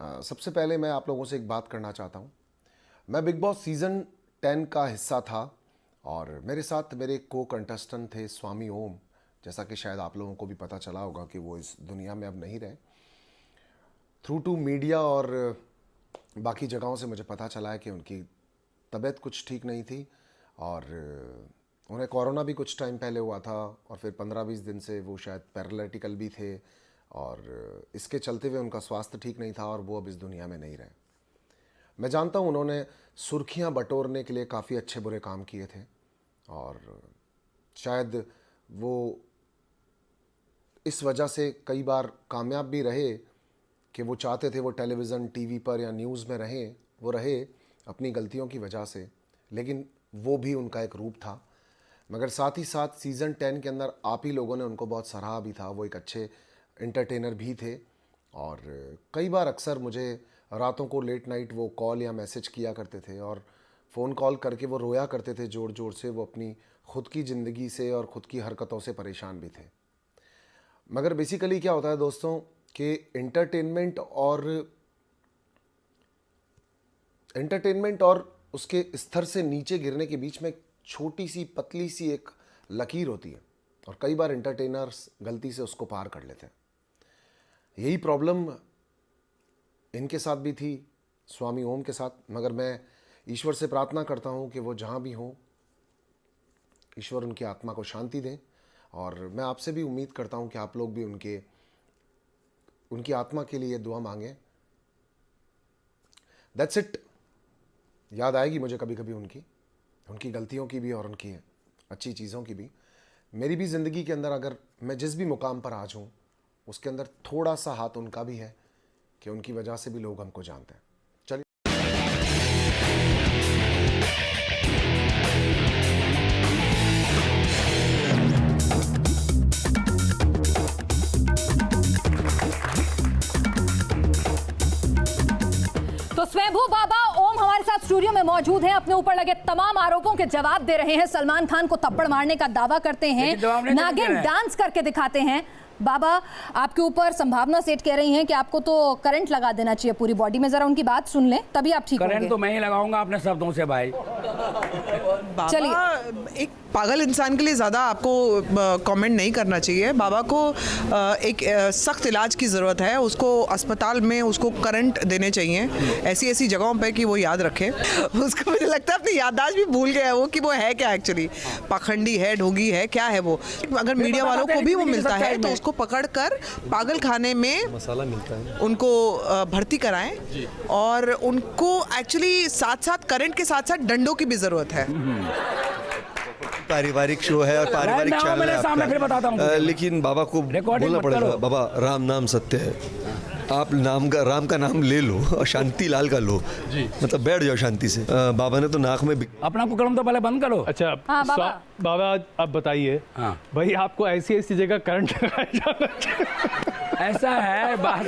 सबसे पहले मैं आप लोगों से एक बात करना चाहता हूँ। मैं बिग बॉस सीज़न 10 का हिस्सा था और मेरे साथ मेरे को कंटेस्टेंट थे स्वामी ओम, जैसा कि शायद आप लोगों को भी पता चला होगा कि वो इस दुनिया में अब नहीं रहे। थ्रू टू मीडिया और बाकी जगहों से मुझे पता चला है कि उनकी तबीयत कुछ ठीक नहीं थी और उन्हें कोरोना भी कुछ टाइम पहले हुआ था और फिर 15-20 दिन से वो शायद पैरालिटिकल भी थे और इसके चलते हुए उनका स्वास्थ्य ठीक नहीं था और वो अब इस दुनिया में नहीं रहे। मैं जानता हूँ उन्होंने सुर्खियाँ बटोरने के लिए काफ़ी अच्छे बुरे काम किए थे और शायद वो इस वजह से कई बार कामयाब भी रहे कि वो चाहते थे वो टेलीविज़न, टीवी पर या न्यूज़ में रहें, वो रहे अपनी गलतियों की वजह से, लेकिन वो भी उनका एक रूप था। मगर साथ ही साथ सीज़न 10 के अंदर आप ही लोगों ने उनको बहुत सराहा भी था। वो एक अच्छे एंटरटेनर भी थे और कई बार अक्सर मुझे रातों को लेट नाइट वो कॉल या मैसेज किया करते थे और फ़ोन कॉल करके वो रोया करते थे ज़ोर ज़ोर से। वो अपनी ख़ुद की ज़िंदगी से और ख़ुद की हरकतों से परेशान भी थे। मगर बेसिकली क्या होता है दोस्तों कि एंटरटेनमेंट और उसके स्तर से नीचे गिरने के बीच में छोटी सी पतली सी एक लकीर होती है और कई बार एंटरटेनर्स गलती से उसको पार कर लेते हैं। यही प्रॉब्लम इनके साथ भी थी, स्वामी ओम के साथ। मगर मैं ईश्वर से प्रार्थना करता हूँ कि वो जहाँ भी हों, ईश्वर उनकी आत्मा को शांति दें और मैं आपसे भी उम्मीद करता हूँ कि आप लोग भी उनकी आत्मा के लिए दुआ मांगें। That's it. याद आएगी मुझे कभी कभी उनकी गलतियों की भी और उनकी अच्छी चीज़ों की भी। मेरी भी ज़िंदगी के अंदर अगर मैं जिस भी मुकाम पर आज हूँ उसके अंदर थोड़ा सा हाथ उनका भी है कि उनकी वजह से भी लोग हमको जानते हैं। चलिए तो स्वयंभू बाबा ओम हमारे साथ स्टूडियो में मौजूद हैं। अपने ऊपर लगे तमाम आरोपों के जवाब दे रहे हैं। सलमान खान को थप्पड़ मारने का दावा करते हैं, नागिन डांस करके दिखाते हैं। बाबा आपके ऊपर संभावना सेठ कह रही हैं कि आपको तो करंट लगा देना चाहिए पूरी बॉडी में। जरा उनकी बात सुन लें तभी आप ठीक होंगे। करंट तो मैं ही लगाऊंगा अपने शब्दों से भाई। चलिए, एक पागल इंसान के लिए ज़्यादा आपको कमेंट नहीं करना चाहिए। बाबा को एक सख्त इलाज की ज़रूरत है। उसको अस्पताल में उसको करंट देने चाहिए ऐसी जगहों पे कि वो याद रखे। उसको मुझे लगता है अपनी याददाश्त भी भूल गया है वो कि वो है क्या एक्चुअली, पाखंडी है, ढोंगी है, क्या है वो। अगर मीडिया वालों को भी वो मिलता है तो उसको पकड़कर पागल खाने में मसाला मिलता है, उनको भर्ती कराएं और उनको एक्चुअली साथ साथ करंट के साथ साथ डंडों की भी ज़रूरत है। पारिवारिक शो है और पारिवारिक चैनल है आपका, लेकिन बाबा को बोलना पड़ेगा, बाबा राम नाम सत्य है। आप राम का नाम ले लो और शांति लाल का लो जी। मतलब बैठ जाओ शांति से। बाबा ने तो नाक में अपना कुकर्म तो पहले बंद करो। अच्छा बाबा आप बताइए। हाँ। भाई आपको ऐसी जगह करंट लगाया जाना चाहिए। ऐसा है, बात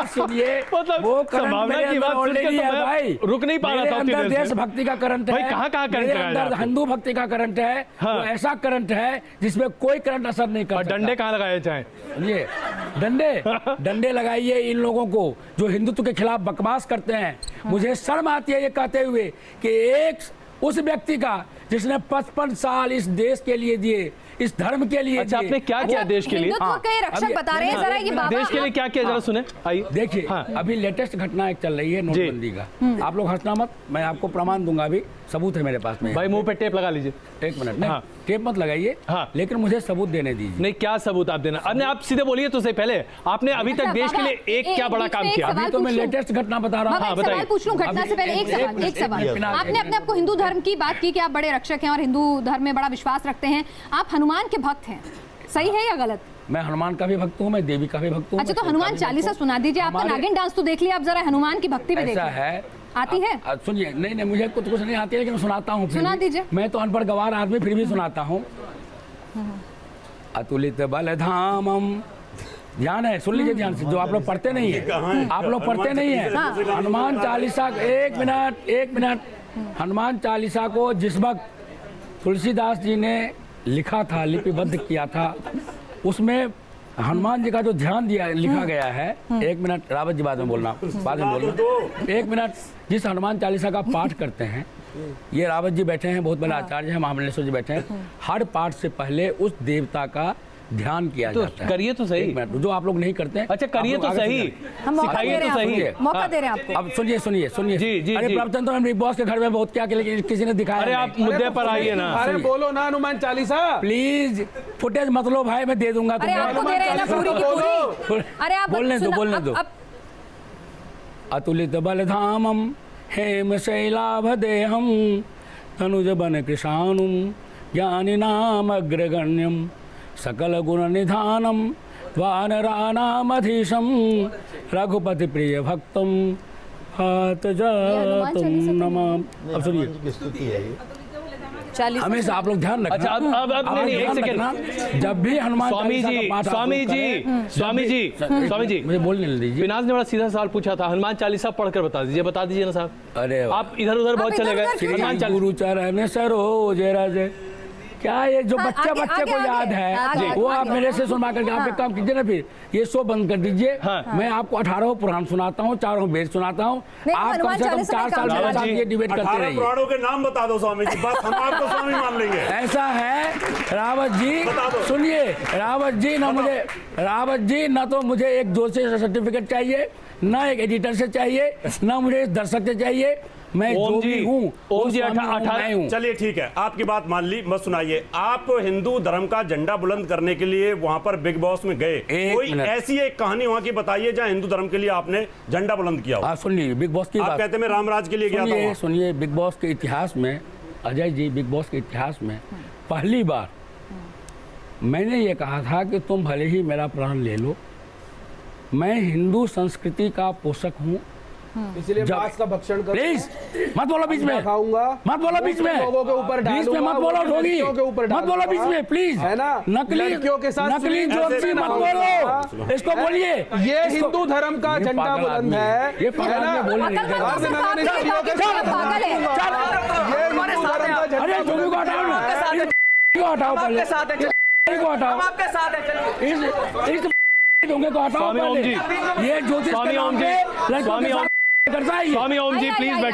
सुनिए मतलब वो संभावना की बात ऑलरेडी है भाई, रुक नहीं पा रहा था। अंदर देशभक्ति का करंट है भाई, कहाँ करंट है? अंदर हिंदू भक्ति का करंट है। हाँ। वो ऐसा करंट है जिसमें कोई करंट असर नहीं करता। डंडे कहाँ लगाए जाए? ये डंडे लगाइए इन लोगों को जो हिंदुत्व के खिलाफ बकवास करते हैं। मुझे शर्म आती है ये कहते हुए कि एक उस व्यक्ति का जिसने 55 साल इस देश के लिए दिए, इस धर्म के लिए। अच्छा, आपने क्या किया देश के लिए? हिंदुत्व के रक्षक बता रहे हैं। जरा ये बाबा देश के लिए क्या किया, जरा सुने। आइए देखिए। अभी लेटेस्ट घटना एक चल रही है नोटबंदी का। आप लोग हंसना मत, मैं आपको प्रमाण दूंगा, अभी सबूत है मेरे पास में। भाई मुंह पे टेप लगा लीजिए। एक मिनट। हाँ। टेप मत लगाइए। हाँ। लेकिन मुझे सबूत देने दीजिए। नहीं, क्या सबूत आप देना? अरे आप सीधे बोलिए तो सही। पहले आपने अभी तक देश के लिए एक क्या बड़ा काम किया? अभी तो मैं लेटेस्ट घटना बता रहा हूँ। सवाल पूछ लूं घटना से पहले। एक सवाल। आपने अपने आप को हिंदू धर्म की बात की कि आप बड़े रक्षक हैं और हिंदू धर्म में बड़ा विश्वास रखते हैं। आप हनुमान के भक्त हैं, सही है या गलत? मैं हनुमान का भी भक्त हूँ, मैं देवी का भी भक्त हूँ। अच्छा, तो हनुमान चालीसा सुना दीजिए। आपका नागिन डांस तो देख लिया, आप जरा हनुमान की भक्ति भी देखिए। ऐसा है, आती है? सुनिए। नहीं, मुझे कुछ नहीं आती है, लेकिन सुनाता हूँ। सुना दीजिए। मैं तो अनपढ़ गवार आदमी, फिर भी सुनाता हूँ। अतुलित बलधामम, ध्यान है, सुन लीजिए ध्यान से, जो आप लोग पढ़ते नहीं है। आप लोग पढ़ते नहीं है हनुमान चालीसा। एक मिनट। हनुमान चालीसा को जिस वक्त तुलसीदास जी ने लिखा था, लिपिबद्ध किया था, उसमें हनुमान जी का जो ध्यान दिया लिखा गया है, 1 मिनट रावत जी बाद में बोलना, 1 मिनट। जिस हनुमान चालीसा का पाठ करते हैं, ये रावत जी बैठे हैं, बहुत बड़े आचार्य हैं, महामंडलेश्वर जी बैठे हैं, हर पाठ से पहले उस देवता का ध्यान किया जाता है। करिए तो सही, जो आप लोग नहीं करते हैं। अच्छा करिए तो सही, हम मौका दे सिखाइए रहे तो हैं सही आपको, मौका दे रहे हैं आपको। अब सुनिए। जी। अरे प्रवचन तो हम बिग बॉस के घर में बहुत क्या किया, लेकिन किसी ने दिखाया। अरे आप मुद्दे पर आइए ना। अरे बोलो ना हनुमान चालीसा। प्लीज फुटेज मत लो भाई, मैं दे दूंगा अरे आपको दे रहे हैं ना पूरी की पूरी। अरे आप बोलने दो। अतुलित बलधामम हेम शैलाभदेहम तनुज बन कृशानुम ज्ञानिनाम अग्रगण्यम सकल गुण निधानम वानरानामधीशम रघुपति प्रिय भक्तम जातुम नमः। अब सुनिए, हमेशा आप लोग ध्यान रखना। अच्छा अब नहीं, एक सेकंड। जब भी हनुमान स्वामी जी मुझे बोलने दीजिए। विनाश ने बड़ा सीधा सवाल पूछा था, हनुमान चालीसा पढ़कर बता दीजिए ना साहब। अरे आप इधर उधर बहुत चले गए। हनुमान चालीसा गुरु चरण सरोज रज, क्या ये जो बच्चे को याद है वो आप मेरे से सुनवा करके आप एक काम कीजिए ना, फिर ये शो बंद कर दीजिए। मैं आपको 18 पुराण सुनाता हूँ, 4 वेद सुनाता हूँ। आप कम से कम 4 साल मेरे साथ ये डिबेट करते रहिए। पुराणों के नाम बता दो स्वामी जी, बस हम आपको स्वामी मान लेंगे। ऐसा है रावत जी, सुनिए रावत जी, ना तो मुझे एक जोशी से सर्टिफिकेट चाहिए, ना एक एडिटर से चाहिए, ना मुझे दर्शक से चाहिए। मैं जो भी हूँ, ओम जी 18 चलिए ठीक है, आपकी बात मान ली। मत सुनाइए, आप हिंदू धर्म का झंडा बुलंद करने के लिए वहां पर बिग बॉस में गए, कोई ऐसी एक कहानी वहां की बताइए जहां हिंदू धर्म के लिए आपने झंडा बुलंद किया हो। सुनिए बिग बॉस की आप बात कहते मैं रामराज के लिए गया था। सुनिए बिग बॉस के इतिहास में, अजय जी, बिग बॉस के इतिहास में पहली बार मैंने ये कहा था कि तुम भले ही मेरा प्राण ले लो, मैं हिंदू संस्कृति का पोषक हूँ, इसलिए मांस का भक्षण करूंगा। प्लीज मत बोलो बीच में, खाऊंगा, मत बोलो बीच में, लोगों के ऊपर बीच में मत बोलो, ढोंगी मत बोलो बीच में, प्लीज, है ना। नकली लड़कियों के साथ नकली जोशी मत बोलो, इसको बोलिए। ये हिंदू धर्म का झंडा बुलंद है, ये पागल है, बोलने नहीं देगा। अरे जोगी को हटाओ ना, इसको हटाओ पहले, इसको हटाओ, इस ढोंगे को हटाओ पहले। ये ज्योतिष के नाम पे लड़कियों के साथ करता है। स्वामी ओम जी प्लीज बैठ